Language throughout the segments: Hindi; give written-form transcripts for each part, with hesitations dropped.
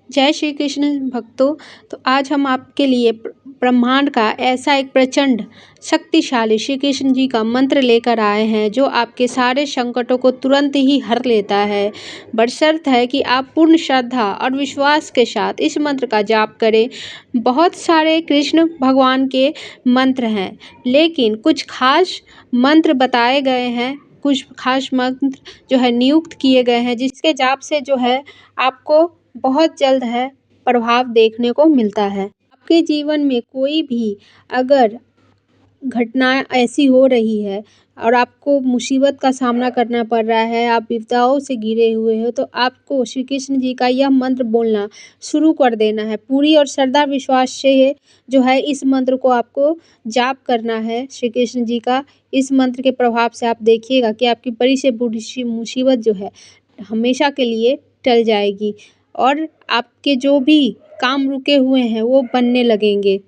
जय श्री कृष्ण भक्तों। तो आज हम आपके लिए ब्रह्मांड का ऐसा एक प्रचंड शक्तिशाली श्री कृष्ण जी का मंत्र लेकर आए हैं जो आपके सारे संकटों को तुरंत ही हर लेता है। बशर्त है कि आप पूर्ण श्रद्धा और विश्वास के साथ इस मंत्र का जाप करें। बहुत सारे कृष्ण भगवान के मंत्र हैं, लेकिन कुछ खास मंत्र बताए गए हैं, कुछ खास मंत्र जो है नियुक्त किए गए हैं, जिसके जाप से जो है आपको बहुत जल्द है प्रभाव देखने को मिलता है। आपके जीवन में कोई भी अगर घटना ऐसी हो रही है और आपको मुसीबत का सामना करना पड़ रहा है, आप विपदाओं से घिरे हुए हो, तो आपको श्री कृष्ण जी का यह मंत्र बोलना शुरू कर देना है। पूरी और श्रद्धा विश्वास से जो है इस मंत्र को आपको जाप करना है श्री कृष्ण जी का। इस मंत्र के प्रभाव से आप देखिएगा कि आपकी बड़ी से बड़ी मुसीबत जो है हमेशा के लिए टल जाएगी और आपके जो भी काम रुके हुए हैं वो बनने लगेंगे।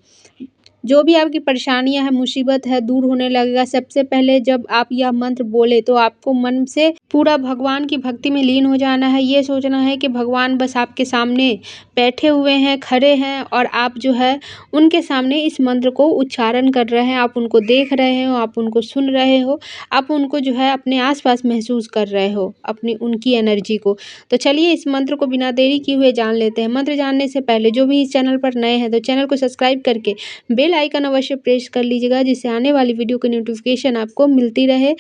जो भी आपकी परेशानियां है, मुसीबत है, दूर होने लगेगा। सबसे पहले जब आप यह मंत्र बोले तो आपको मन से पूरा भगवान की भक्ति में लीन हो जाना है। ये सोचना है कि भगवान बस आपके सामने बैठे हुए हैं, खड़े हैं और आप जो है उनके सामने इस मंत्र को उच्चारण कर रहे हैं। आप उनको देख रहे हो, आप उनको सुन रहे हो, आप उनको जो है अपने आसपास महसूस कर रहे हो, अपनी उनकी एनर्जी को। तो चलिए इस मंत्र को बिना देरी किए हुए जान लेते हैं। मंत्र जानने से पहले जो भी इस चैनल पर नए हैं तो चैनल को सब्सक्राइब करके बेल आइकन अवश्य प्रेस कर लीजिएगा, जिससे आने वाली वीडियो की नोटिफिकेशन आपको मिलती रहे।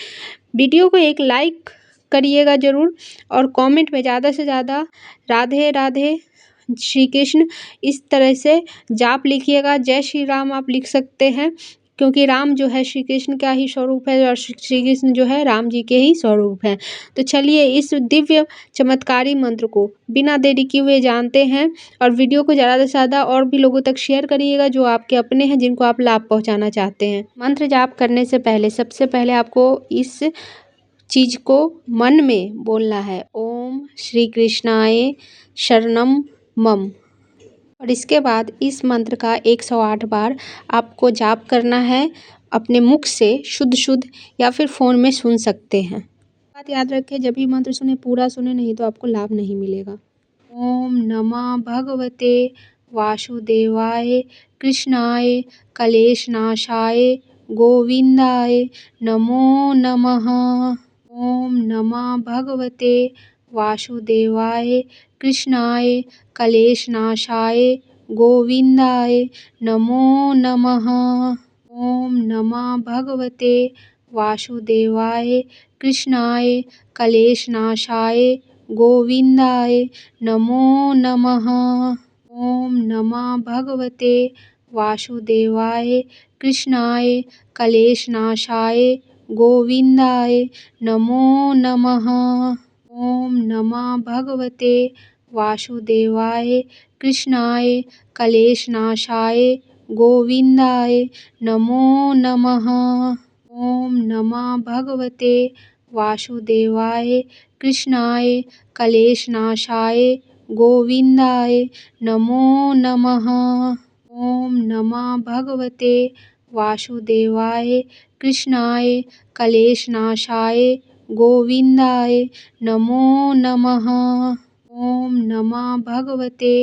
वीडियो को एक लाइक करिएगा ज़रूर और कमेंट में ज़्यादा से ज़्यादा राधे राधे श्री कृष्ण इस तरह से जाप लिखिएगा। जय श्री राम आप लिख सकते हैं, क्योंकि राम जो है श्री कृष्ण का ही स्वरूप है और श्री कृष्ण जो है राम जी के ही स्वरूप हैं। तो चलिए इस दिव्य चमत्कारी मंत्र को बिना देरी किए हुए जानते हैं और वीडियो को ज़्यादा से ज़्यादा और भी लोगों तक शेयर करिएगा जो आपके अपने हैं, जिनको आप लाभ पहुंचाना चाहते हैं। मंत्र जाप करने से पहले सबसे पहले आपको इस चीज को मन में बोलना है, ओम श्री कृष्णाय शरणम मम। और इसके बाद इस मंत्र का 108 बार आपको जाप करना है अपने मुख से, शुद्ध शुद्ध, या फिर फ़ोन में सुन सकते हैं। बात याद रखें, जब भी मंत्र सुने पूरा सुने, नहीं तो आपको लाभ नहीं मिलेगा। ओम नमः भगवते वासुदेवाय कृष्णाय कलेशनाशाय गोविंदाय नमो नमः। ओम नमः भगवते वासुदेवाय कृष्णाय कलेशनाशाय गोविंदाय नमो नमः। ओम नमः भगवते वासुदेवाय कृष्णाय कलेशनाशाय गोविंदाय नमो नमः। ओम नमः भगवते वासुदेवाय कृष्णाय कलेशनाशाय गोविंदाय नमो नमः। ओम नमः भगवते वासुदेवाय कृष्णाय कलेशनाशाय गोविंदाय नमो नमः। ओम नमः भगवते वासुदेवाय कृष्णाय कलेशनाशाय गोविंदाय नमो नमः। ओम नमः भगवते वासुदेवाय कृष्णाय कलेशनाशाय गोविंदाय नमो नमः। ओम नमः भगवते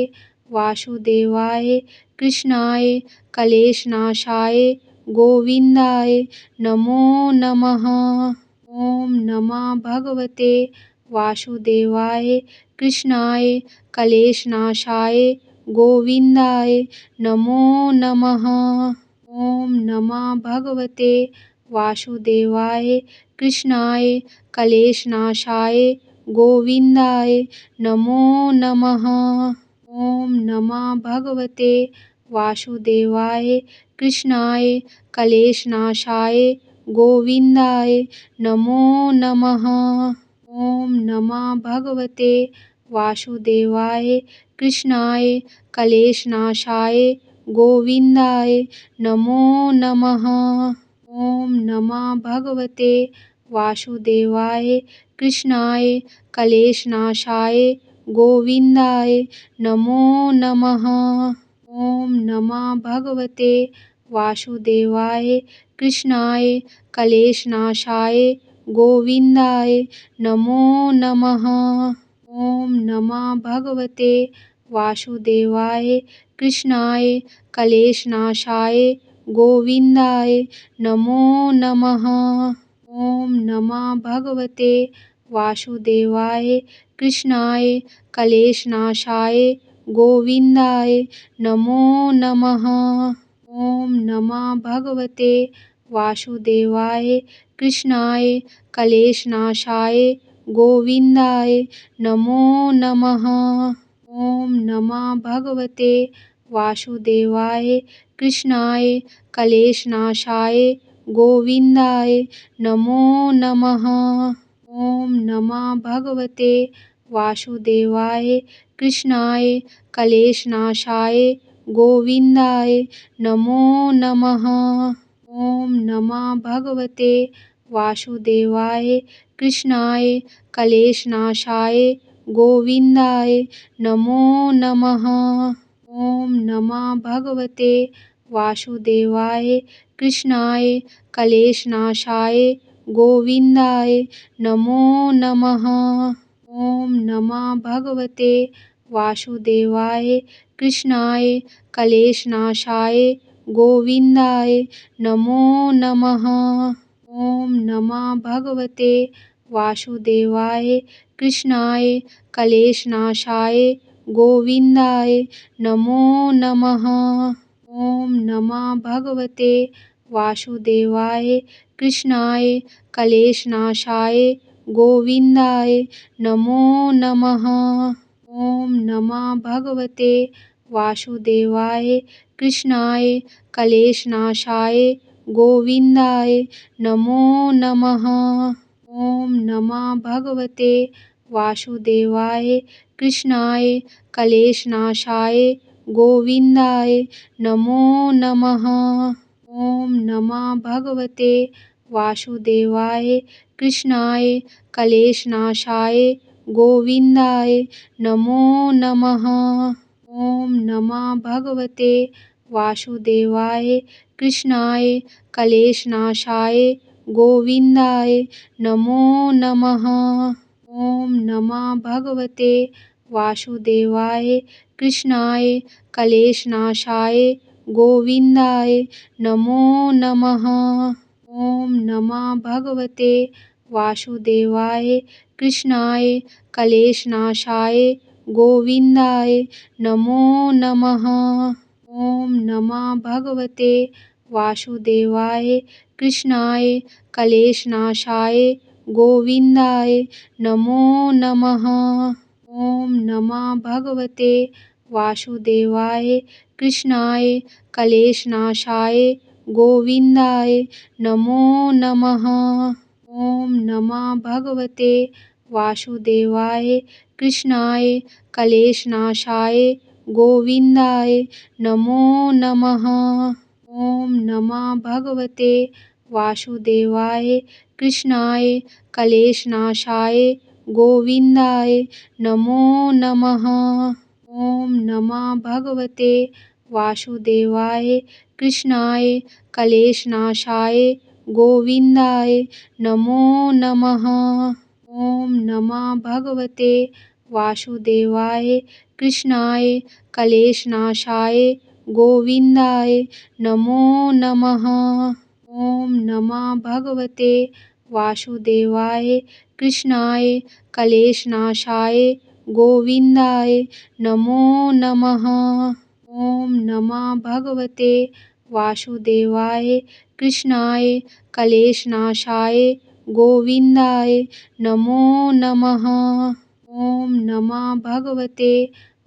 वासुदेवाय कृष्णाय कलेशनाशाय गोविंदाय नमो नमः। ओम नमः भगवते वासुदेवाय कृष्णाय कलेशनाशाय गोविंदाय नमो नमः। ओम नमः भगवते वासुदेवाय कृष्णाय कलेशनाशाय गोविंदाय नमो नमः। ओम नमः भगवते वासुदेवाय कृष्णाय कलेशनाशाय गोविंदाय नमो नमः। ओम नमः भगवते वासुदेवाय कृष्णाय कलेशनाशाय गोविंदाय नमो नमः। ओम नमः भगवते वासुदेवाय कृष्णाय कलेशनाशाय गोविंदाय नमो नमः। ओम नमः भगवते वासुदेवाय कृष्णाय कलेशनाशाय गोविंदाय नमो नमः। ओम नमः भगवते वासुदेवाय कृष्णाय क्लेशनाशाय गोविंदाय नमो नमः। ओम नमः भगवते वासुदेवाय कृष्णाय क्लेशनाशाय गोविंदाय नमो नमः। ओम नमः भगवते वासुदेवाय कृष्णाय क्लेशनाशाय गोविंदाय नमो नमः। ओम नमः भगवते वासुदेवाय कृष्णाय क्लेशनाशाय गोविंदाय नमो नमः। ओम नमः भगवते वासुदेवाय कृष्णाय क्लेशनाशाय गोविंदाय नमो नमः। ओम नमः भगवते वासुदेवाय कृष्णाय क्लेशनाशाय गोविंदाय नमो नमः। ओम नमः भगवते वासुदेवाय कृष्णाय क्लेशनाशाय गोविंदाय नमो नमः। ओम नमः भगवते वासुदेवाय कृष्णाय क्लेशनाशाय गोविंदाय नमो नमः। ओम नमः भगवते वासुदेवाय कृष्णाय क्लेशनाशाय गोविंदाय नमो नमः। ओम नमः भगवते वासुदेवाय कृष्णाय क्लेशनाशाय गोविंदाय नमो नमः। ओम नमः भगवते वासुदेवाय कृष्णाय क्लेशनाशाय गोविंदाय नमो नमः। ओम नमः भगवते वासुदेवाय कृष्णाय क्लेशनाशाय गोविंदाय नमो नमः। ओम नमः भगवते वासुदेवाय कृष्णाय क्लेशनाशाय गोविंदाय नमो नमः। ओम नमः भगवते वासुदेवाय कृष्णाय क्लेशनाशाय गोविंदाय नमो नमः। ओम नमः भगवते वासुदेवाय कृष्णाय क्लेशनाशाय गोविंदाय नमो नमः। ओम नमः भगवते वासुदेवाय कृष्णाय क्लेशनाशाय गोविंदाय नमो नमः। ओम नमः भगवते वासुदेवाय कृष्णाय क्लेशनाशाय गोविंदाय नमो नमः। ओम नमः भगवते वासुदेवाय कृष्णाय क्लेशनाशाय गोविंदाय नमो नमः। ओम नमः भगवते वासुदेवाय कृष्णाय क्लेशनाशाय गोविंदाय नमो नमः। ओम नमः भगवते वासुदेवाय कृष्णाय क्लेशनाशाय गोविंदाय नमो नमः। ओम नमः भगवते वासुदेवाय कृष्णाय क्लेशनाशाय गोविंदाय नमो नमः। ओम नमः भगवते वासुदेवाय कृष्णाय क्लेशनाशाय गोविंदाय नमो नमः। ओम नमः भगवते वासुदेवाय कृष्णाय क्लेशनाशाय गोविंदाय नमो नमः। ओम नमः भगवते वासुदेवाय कृष्णाय क्लेशनाशाय गोविंदाय नमो नमः। ओम नमः भगवते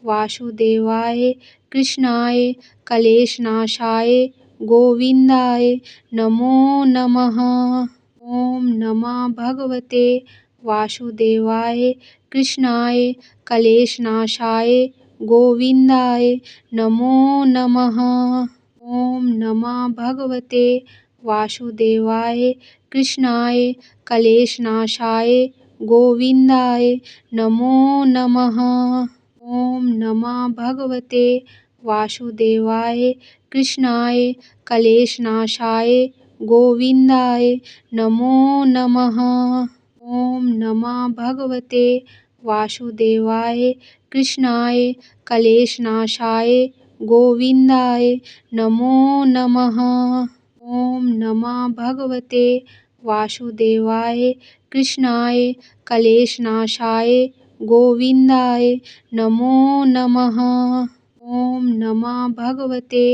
वासुदेवाय कृष्णाय क्लेशनाशाय गोविंदाय नमो नमः। ओम नमः भगवते वासुदेवाय कृष्णाय क्लेशनाशाय गोविंदाय नमो नमः। ओम नमः भगवते वासुदेवाय कृष्णाय क्लेशनाशाय गोविंदाय नमो नमः। ओम नमः भगवते वासुदेवाय कृष्णाय क्लेशनाशाय गोविंदाय नमो नमः। ओम नमः भगवते वासुदेवाय कृष्णाय क्लेशनाशाय गोविन्दाय नमो नमः। ॐ नमः भगवते वासुदेवाय कृष्णाय क्लेशनाशाय गोविन्दाय नमो नमः। ॐ नमः भगवते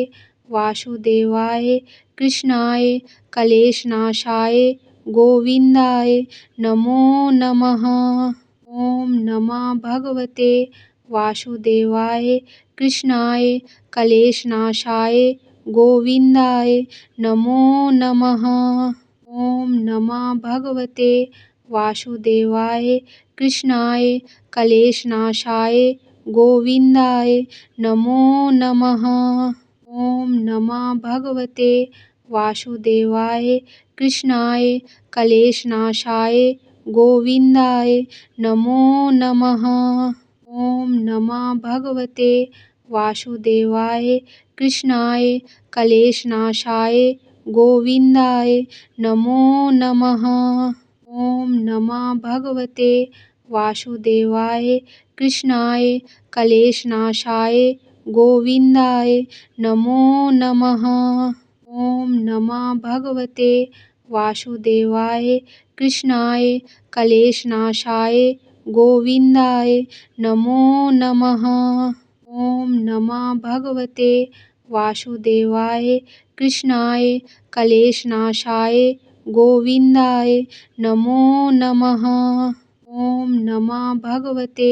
वासुदेवाय कृष्णाय क्लेशनाशाय गोविन्दाय नमो नमः। ॐ नमः भगवते वासुदेवाय कृष्णाय क्लेशनाशाय गोविन्दाय नमो नमः। ॐ नमः भगवते वासुदेवाय कृष्णाय क्लेशनाशाय गोविन्दाय नमो नमः। ॐ नमः भगवते वासुदेवाय कृष्णाय क्लेशनाशाय गोविन्दाय नमो नमः। ॐ नमः भगवते वासुदेवाय कृष्णाय क्लेशनाशाय गोविन्दाय नमो नमः। ॐ नमः भगवते वासुदेवाय कृष्णाय क्लेशनाशाय गोविन्दाय नमो नमः। ॐ नमः भगवते वासुदेवाय कृष्णाय क्लेशनाशाय गोविन्दाय नमो नमः। ॐ नमः भगवते वासुदेवाय कृष्णाय क्लेशनाशाय गोविन्दाय नमो नमः। ॐ नमः भगवते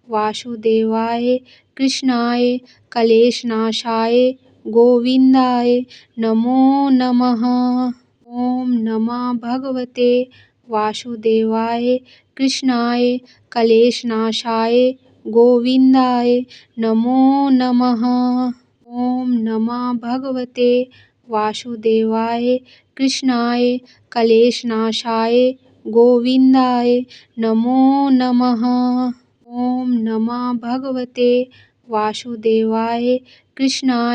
वासुदेवाय कृष्णाय क्लेशनाशाय गोविन्दाय नमो नमः। ॐ नमः भगवते वासुदेवाय कृष्णाय क्लेशनाशाय गोविन्दाय नमो नमः। ॐ नमः भगवते वासुदेवाय कृष्णाय क्लेशनाशाय गोविन्दाय नमो नमः। ॐ नमः भगवते वासुदेवाय कृष्णाय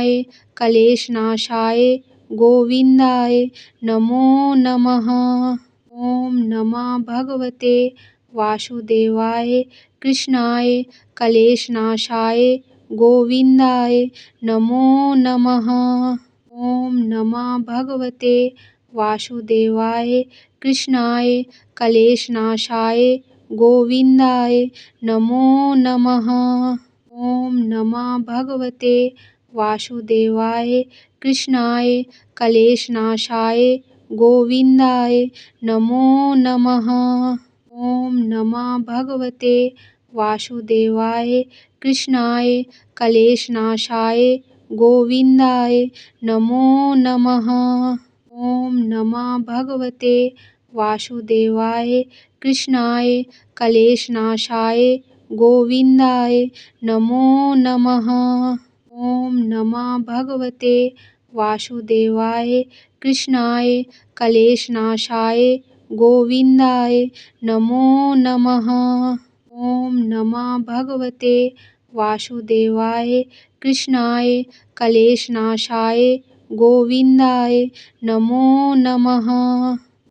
क्लेशनाशाय गोविन्दाय नमो नमः। ॐ नमः भगवते वासुदेवाय कृष्णाय क्लेशनाशाय गोविन्दाय नमो नमः। ॐ नमः भगवते वासुदेवाय कृष्णाय क्लेशनाशाय गोविन्दाय नमो नमः। ॐ नमः भगवते वासुदेवाय कृष्णाय क्लेशनाशाय गोविन्दाय नमो नमः। ॐ नमः भगवते वासुदेवाय कृष्णाय क्लेशनाशाय गोविन्दाय नमो नमः। ॐ नमः भगवते वासुदेवाय कृष्णाय क्लेशनाशाय गोविन्दाय नमो नमः। ॐ नमः भगवते वासुदेवाय कृष्णाय क्लेशनाशाय गोविन्दाय नमो नमः। ॐ नमः भगवते वासुदेवाय कृष्णाय क्लेशनाशाय गोविन्दाय नमो नमः।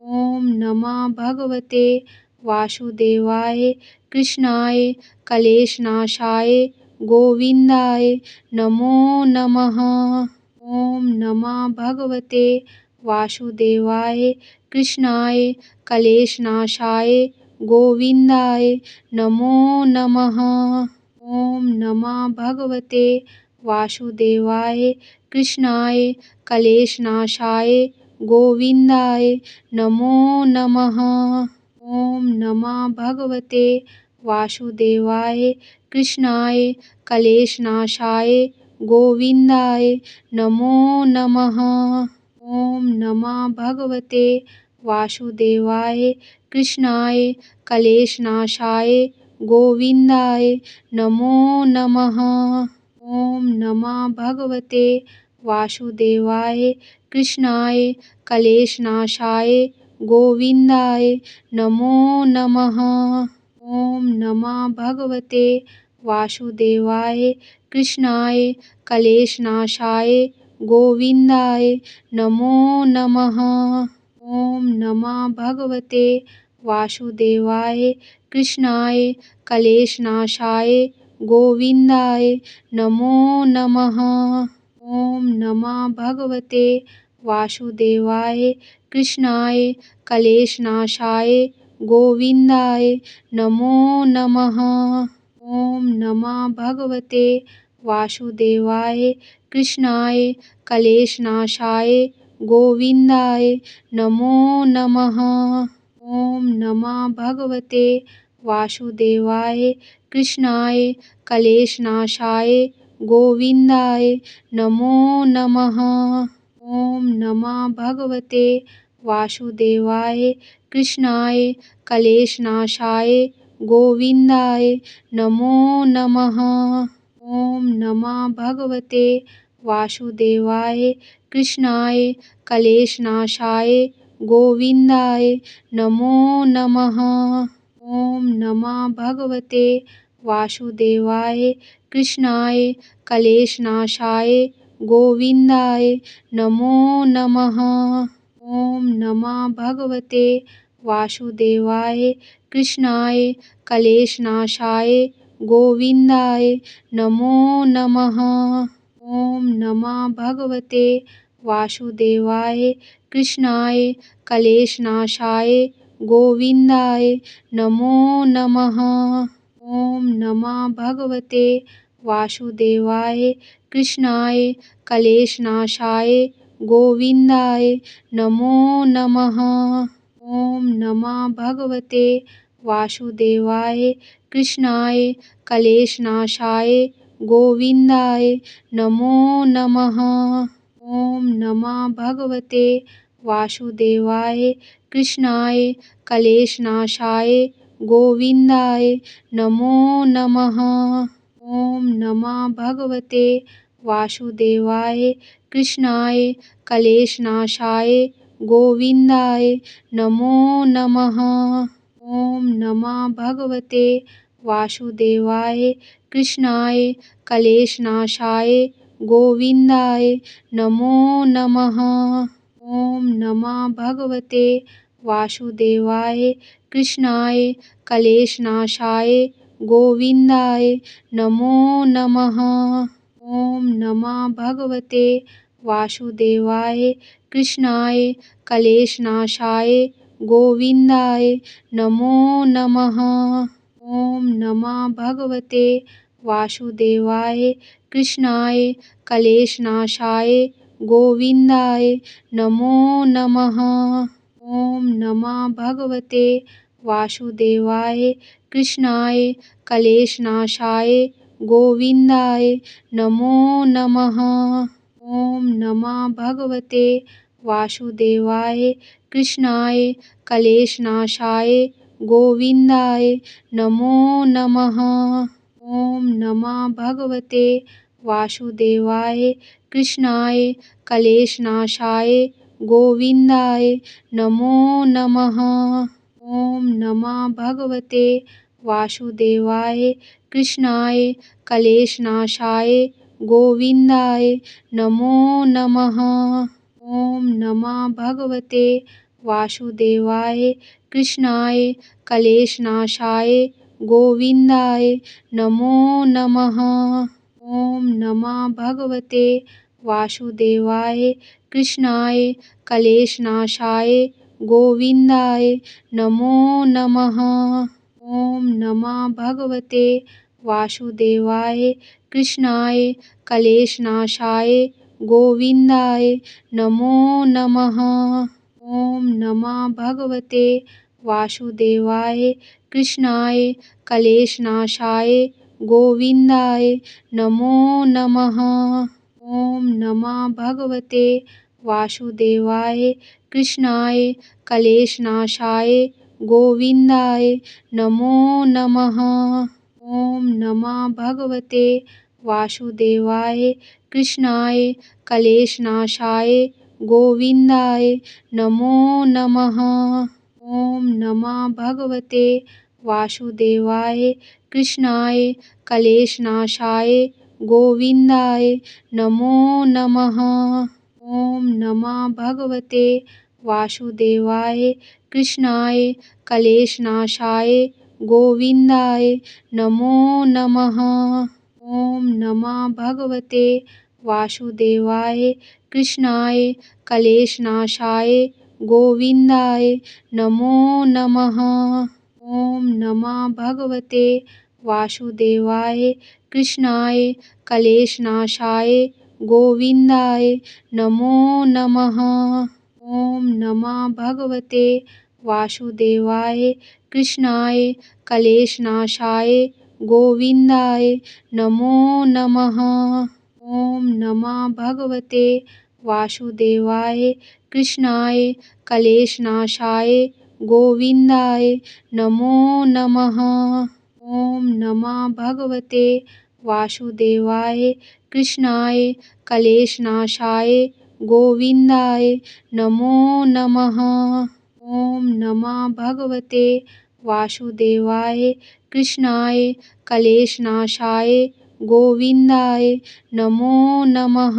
ॐ नमः भगवते वासुदेवाय कृष्णाय क्लेशनाशाय गोविन्दाय नमो नमः। ॐ नमः भगवते वासुदेवाय कृष्णाय क्लेशनाशाय गोविन्दाय नमो नमः। ॐ नमः भगवते वासुदेवाय कृष्णाय क्लेशनाशाय गोविन्दाय नमो नमः। ॐ नमः भगवते वासुदेवाय कृष्णाय क्लेशनाशाय गोविन्दाय नमो नमः। ॐ नमः भगवते वासुदेवाय कृष्णाय क्लेशनाशाय गोविन्दाय नमो नमः। ॐ नमः भगवते वासुदेवाय कृष्णाय क्लेशनाशाय गोविन्दाय नमो नमः। ॐ नमः भगवते वासुदेवाय कृष्णाय क्लेशनाशाय गोविन्दाय नमो नमः। ॐ नमः भगवते वासुदेवाय कृष्णाय क्लेशनाशाय गोविंदाय नमो नमः। ओम नमः भगवते वासुदेवाय कृष्णाय क्लेशनाशाय गोविंदाय नमो नमः। ओम नमः भगवते वासुदेवाय कृष्णाय क्लेशनाशाय गोविंदाय नमो नमः। ओम नमः भगवते वासुदेवाय कृष्णाय क्लेशनाशाय गोविंदाय नमो नमः। ओम नमः भगवते वासुदेवाय कृष्णाय क्लेशनाशाय गोविंदाय नमो नमः। ओम नमः भगवते वासुदेवाय कृष्णाय क्लेशनाशाय गोविंदाय नमो नमः। ओम नमः भगवते वासुदेवाय कृष्णाय क्लेशनाशाय गोविंदाय नमो नमः। ओम नमः भगवते वासुदेवाय कृष्णाय क्लेशनाशाय गोविंदाय नमो नमः। ओम नमः भगवते वासुदेवाय कृष्णाय क्लेशनाशाय गोविंदाय नमो नमः। ओम नमः भगवते वासुदेवाय कृष्णाय क्लेशनाशाय गोविंदाय नमो नमः। ओम नमः भगवते वासुदेवाय कृष्णाय क्लेशनाशाय गोविंदाय नमो नमः। ओम नमः भगवते वासुदेवाय कृष्णाय क्लेशनाशाय गोविंदाय नमो नमः। ओम नमः भगवते वासुदेवाय कृष्णाय क्लेशनाशाय गोविंदाय नमो नमः। ओम नमः भगवते वासुदेवाय कृष्णाय क्लेशनाशाय गोविंदाय नमो नमः। ओम नमः भगवते वासुदेवाय कृष्णाय क्लेशनाशाय गोविंदाय नमो नमः। ओम नमः भगवते वासुदेवाय कृष्णाय क्लेशनाशाय गोविंदाय नमो नमः। ओम नमः भगवते वासुदेवाय कृष्णाय क्लेशनाशाय गोविंदाय नमो नमः। ओम नमः भगवते वासुदेवाय कृष्णाय क्लेशनाशाय गोविंदाय नमो नमः। ओम नमः भगवते वासुदेवाय कृष्णाय क्लेशनाशाय गोविंदाय नमो नमः। ओम नमः भगवते वासुदेवाय कृष्णाय क्लेशनाशाय गोविंदाय नमो नमः। ओम नमः भगवते वासुदेवाय कृष्णाय क्लेशनाशाय गोविंदाय नमो नमः। ओम नमः भगवते वासुदेवाय कृष्णाय क्लेशनाशाय गोविंदाय नमो नमः। ओम नमः भगवते वासुदेवाय कृष्णाय क्लेशनाशाय गोविंदाय नमो नमः। ओम नमः भगवते वासुदेवाय कृष्णाय क्लेशनाशाय गोविंदाय नमो नमः। ओम नमः भगवते वासुदेवाय कृष्णाय क्लेशनाशाय गोविंदाय नमो नमः। ओम नमः भगवते वासुदेवाय कृष्णाय क्लेशनाशाय गोविंदाय नमो नमः। ओम नमः भगवते वासुदेवाय कृष्णाय क्लेशनाशाय गोविंदाय नमो नमः। ओम नमः भगवते वासुदेवाय कृष्णाय क्लेशनाशाय गोविंदाय नमो नमः। ओम नमः भगवते वासुदेवाय कृष्णाय क्लेशनाशाय गोविन्दाय नमो नमः। ॐ नमः भगवते वासुदेवाय कृष्णाय क्लेशनाशाय गोविन्दाय नमो नमः। ॐ नमः भगवते वासुदेवाय कृष्णाय क्लेशनाशाय गोविन्दाय नमो नमः। ॐ नमः भगवते वासुदेवाय कृष्णाय क्लेशनाशाय गोविन्दाय नमो नमः। ॐ नमः भगवते वासुदेवाय कृष्णाय क्लेशनाशाय गोविन्दाय नमो नमः। ॐ नमः भगवते वासुदेवाय कृष्णाय क्लेशनाशाय गोविन्दाय नमो नमः। ॐ नमः भगवते वासुदेवाय कृष्णाय क्लेशनाशाय गोविन्दाय नमो नमः।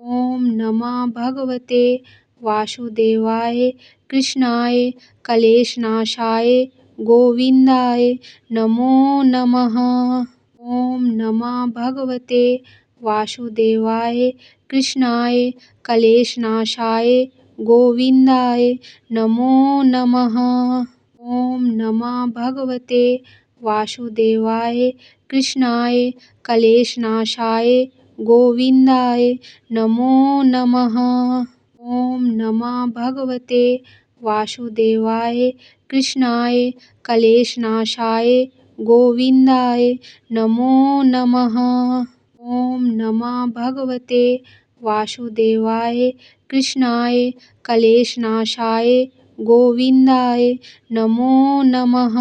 ॐ नमः भगवते वासुदेवाय कृष्णाय क्लेशनाशाय गोविन्दाय नमो नमः। ॐ नमः भगवते वासुदेवाय कृष्णाय क्लेशनाशाय गोविन्दाय नमो नमः। ॐ नमः भगवते वासुदेवाय कृष्णाय क्लेशनाशाय गोविन्दाय नमो नमः। ॐ नमः भगवते वासुदेवाय कृष्णाय क्लेशनाशाय गोविन्दाय नमो नमः। ॐ नमः भगवते वासुदेवाय कृष्णाय क्लेशनाशाय गोविन्दाय नमो नमः।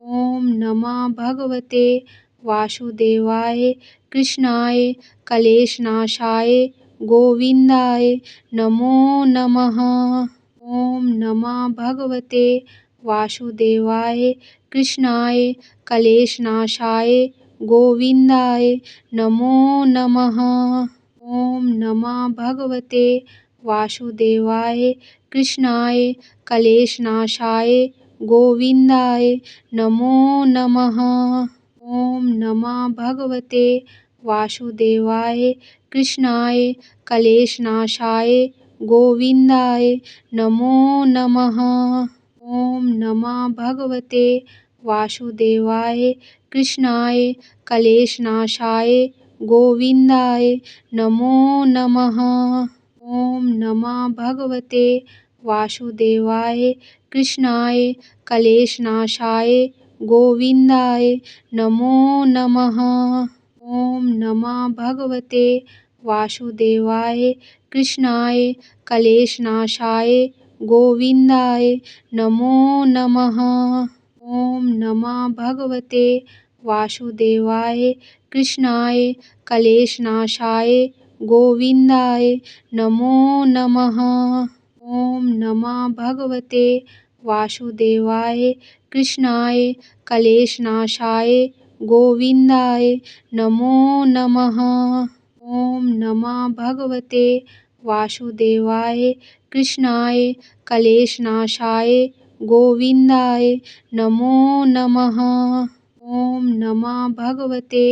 ॐ नमः भगवते वासुदेवाय कृष्णाय क्लेशनाशाय गोविन्दाय नमो नमः। ॐ नमः भगवते वासुदेवाय कृष्णाय क्लेशनाशाय गोविन्दाय नमो नमः। ॐ नमः भगवते वासुदेवाय कृष्णाय क्लेशनाशाय गोविन्दाय नमो नमः। ॐ नमः भगवते वासुदेवाय कृष्णाय क्लेशनाशाय गोविन्दाय नमो नमः। ॐ नमः भगवते वासुदेवाय कृष्णाय क्लेशनाशाय गोविन्दाय नमो नमः। ॐ नमः भगवते वासुदेवाय कृष्णाय क्लेशनाशाय गोविन्दाय नमो नमः। ॐ नमः भगवते वासुदेवाय कृष्णाय क्लेशनाशाय गोविन्दाय नमो नमः। ॐ नमः भगवते वासुदेवाय कृष्णाय क्लेशनाशाय गोविन्दाय नमो नमः। ॐ नमः भगवते वासुदेवाय कृष्णाय क्लेशनाशाय गोविन्दाय नमो नमः। ॐ नमः भगवते वासुदेवाय कृष्णाय क्लेशनाशाय गोविन्दाय नमो नमः। ॐ नमः भगवते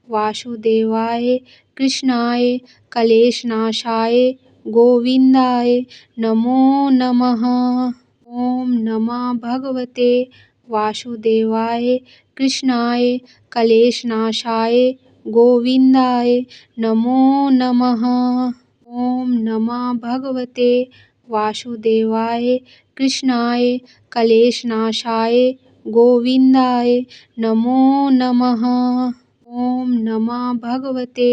वासुदेवाय कृष्णाय क्लेशनाशाय गोविन्दाय नमो नमः। ॐ नमः भगवते वासुदेवाय कृष्णाय क्लेशनाशाय गोविन्दाय नमो नमः। ॐ नमः भगवते वासुदेवाय कृष्णाय क्लेशनाशाय गोविन्दाय नमो नमः। ॐ नमः भगवते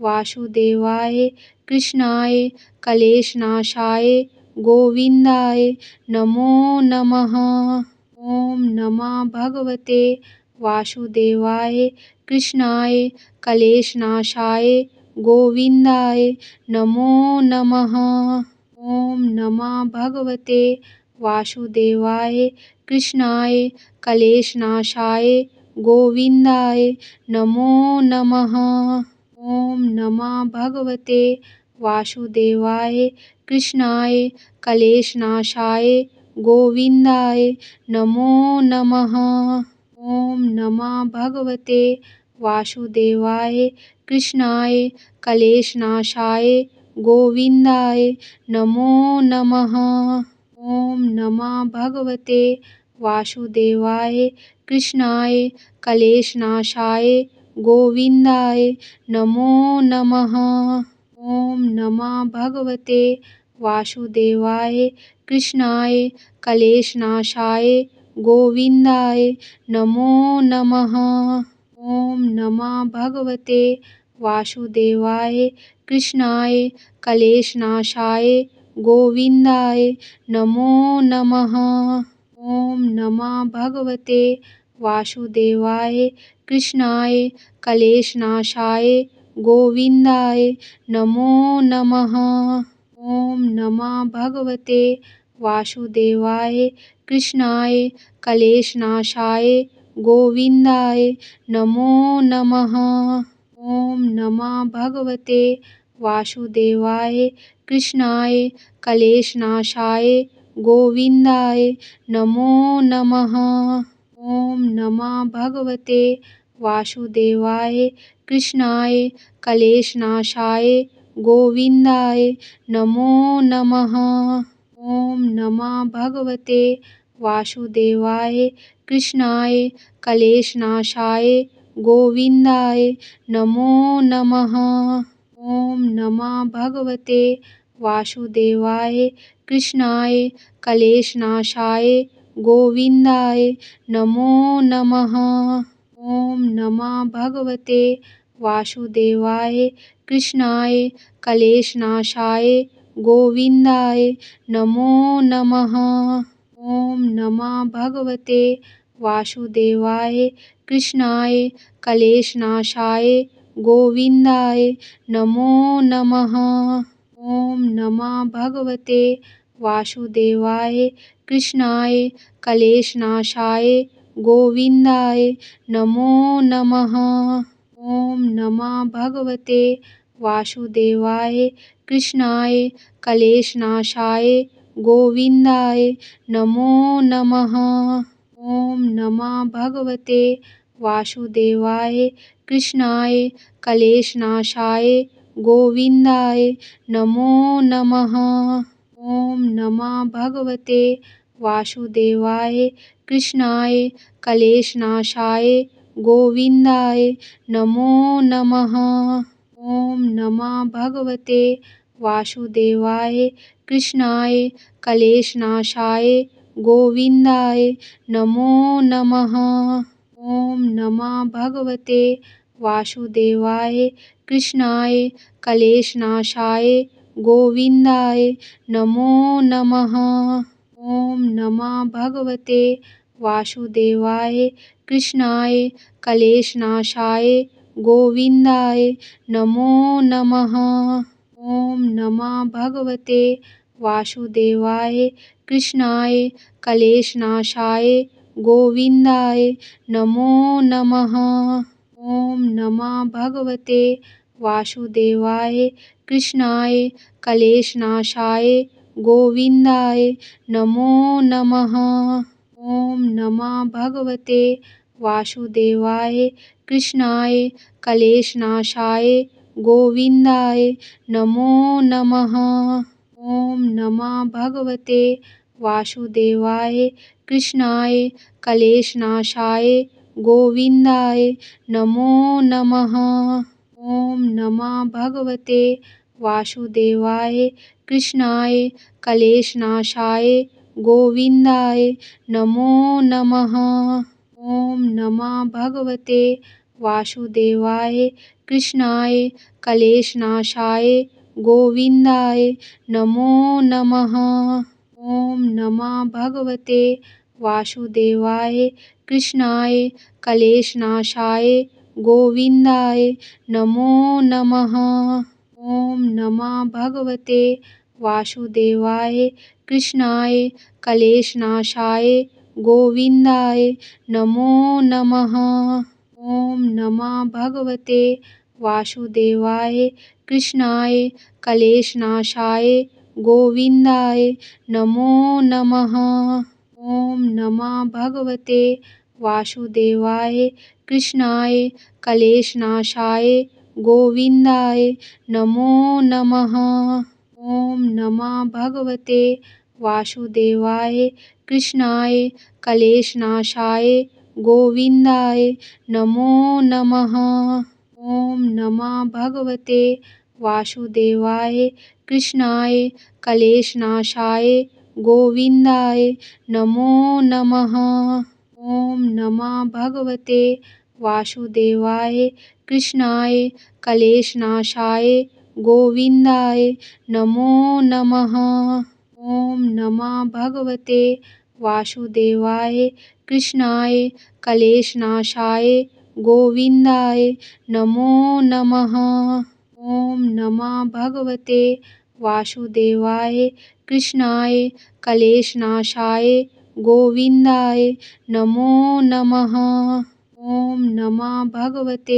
वासुदेवाय कृष्णाय क्लेशनाशाय गोविन्दाय नमो नमः। ॐ नमः भगवते वासुदेवाय कृष्णाय क्लेशनाशाय गोविन्दाय नमो नमः। ॐ नमः भगवते वासुदेवाय कृष्णाय क्लेशनाशाय गोविन्दाय नमो नमः। ॐ नमः भगवते वासुदेवाय कृष्णाय क्लेशनाशाय गोविंदाय नमो नमः। ओम नमः भगवते वासुदेवाय कृष्णाय क्लेशनाशाय गोविंदाय नमो नमः। ओम नमः भगवते वासुदेवाय कृष्णाय क्लेशनाशाय गोविंदाय नमो नमः। ओम नमः भगवते वासुदेवाय कृष्णाय क्लेशनाशाय गोविंदाय नमो नमः। ओम नमः भगवते वासुदेवाय कृष्णाय क्लेशनाशाय गोविंदाय नमो नमः। ओम नमः भगवते वासुदेवाय कृष्णाय क्लेशनाशाय गोविंदाय नमो नमः। ओम नमः भगवते वासुदेवाय कृष्णाय क्लेशनाशाय गोविंदाय नमो नमः। ओम नमः भगवते वासुदेवाय कृष्णाय क्लेशनाशाय गोविंदाय नमो नमः। ओम नमः भगवते वासुदेवाय कृष्णाय क्लेशनाशाय गोविंदाय नमो नमः। ओम नमः भगवते वासुदेवाय कृष्णाय क्लेशनाशाय गोविंदाय नमो नमः। ओम नमः भगवते वासुदेवाय कृष्णाय क्लेशनाशाय गोविंदाय नमो नमः। ओम नमः भगवते वासुदेवाय कृष्णाय क्लेशनाशाय गोविंदाय नमो नमः। ओम नमः भगवते वासुदेवाय कृष्णाय क्लेशनाशाय गोविंदाय नमो नमः। ओम नमः भगवते वासुदेवाय कृष्णाय क्लेशनाशाय गोविंदाय नमो नमः। ओम नमः भगवते वासुदेवाय कृष्णाय क्लेशनाशाय गोविंदाय नमो नमः। ओम नमः भगवते वासुदेवाय कृष्णाय क्लेशनाशाय गोविंदाय नमो नमः। ओम नमः भगवते वासुदेवाय कृष्णाय क्लेशनाशाय गोविंदाय नमो नमः। ओम नमः भगवते वासुदेवाय कृष्णाय क्लेशनाशाय गोविंदाय नमो नमः। ओम नमः भगवते वासुदेवाय कृष्णाय क्लेशनाशाय गोविंदाय नमो नमः। ओम नमः भगवते वासुदेवाय कृष्णाय क्लेशनाशाय गोविंदाय नमो नमः। ओम नमः भगवते वासुदेवाय कृष्णाय क्लेशनाशाय गोविंदाय नमो नमः। ओम नमः भगवते वासुदेवाय कृष्णाय क्लेशनाशाय गोविंदाय नमो नमः। ओम नमः भगवते वासुदेवाय कृष्णाय क्लेशनाशाय गोविंदाय नमो नमः। ओम नमः भगवते वासुदेवाय कृष्णाय क्लेशनाशाय गोविंदाय नमो नमः। ओम नमः भगवते वासुदेवाय कृष्णाय क्लेशनाशाय गोविंदाय नमो नमः। ओम नमः भगवते वासुदेवाय कृष्णाय क्लेशनाशाय गोविंदाय नमो नमः। ओम नमः भगवते वासुदेवाय कृष्णाय क्लेशनाशाय गोविंदाय नमो नमः। ओम नमः भगवते वासुदेवाय कृष्णाय क्लेशनाशाय गोविंदाय नमो नमः। ओम नमः भगवते वासुदेवाय कृष्णाय क्लेशनाशाय गोविन्दाय नमो नमः। ॐ नमः भगवते वासुदेवाय कृष्णाय क्लेशनाशाय गोविन्दाय नमो नमः। ॐ नमः भगवते वासुदेवाय कृष्णाय क्लेशनाशाय गोविन्दाय नमो नमः। ॐ नमः भगवते वासुदेवाय कृष्णाय क्लेशनाशाय गोविन्दाय नमो नमः। ॐ नमः भगवते वासुदेवाय कृष्णाय क्लेशनाशाय गोविन्दाय नमो नमः। ॐ नमः भगवते वासुदेवाय कृष्णाय क्लेशनाशाय गोविन्दाय नमो नमः। ॐ नमः भगवते वासुदेवाय कृष्णाय क्लेशनाशाय गोविन्दाय नमो नमः। ॐ नमः भगवते वासुदेवाय कृष्णाय क्लेशनाशाय गोविन्दाय नमो नमः। ॐ नमः भगवते वासुदेवाय कृष्णाय क्लेशनाशाय गोविन्दाय नमो नमः। ॐ नमः भगवते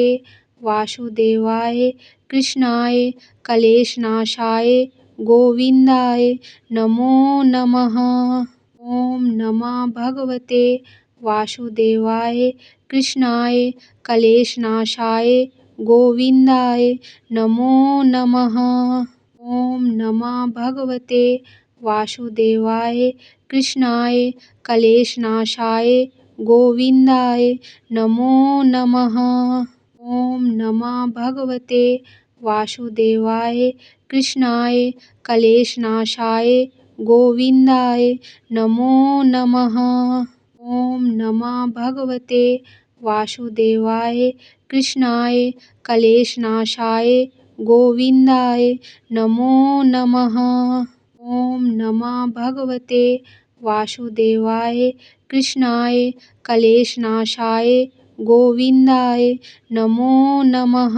वासुदेवाय कृष्णाय क्लेशनाशाय गोविन्दाय नमो नमः। ॐ नमः भगवते वासुदेवाय कृष्णाय क्लेशनाशाय गोविन्दाय नमो नमः। ॐ नमः भगवते वासुदेवाय कृष्णाय क्लेशनाशाय गोविन्दाय नमो नमः। ॐ नमः भगवते वासुदेवाय कृष्णाय क्लेशनाशाय गोविन्दाय नमो नमः। ॐ नमः भगवते वासुदेवाय कृष्णाय क्लेशनाशाय गोविन्दाय नमो नमः। ॐ नमः भगवते वासुदेवाय कृष्णाय क्लेशनाशाय गोविन्दाय नमो नमः। ॐ नमः भगवते वासुदेवाय कृष्णाय क्लेशनाशाय गोविन्दाय नमो नमः।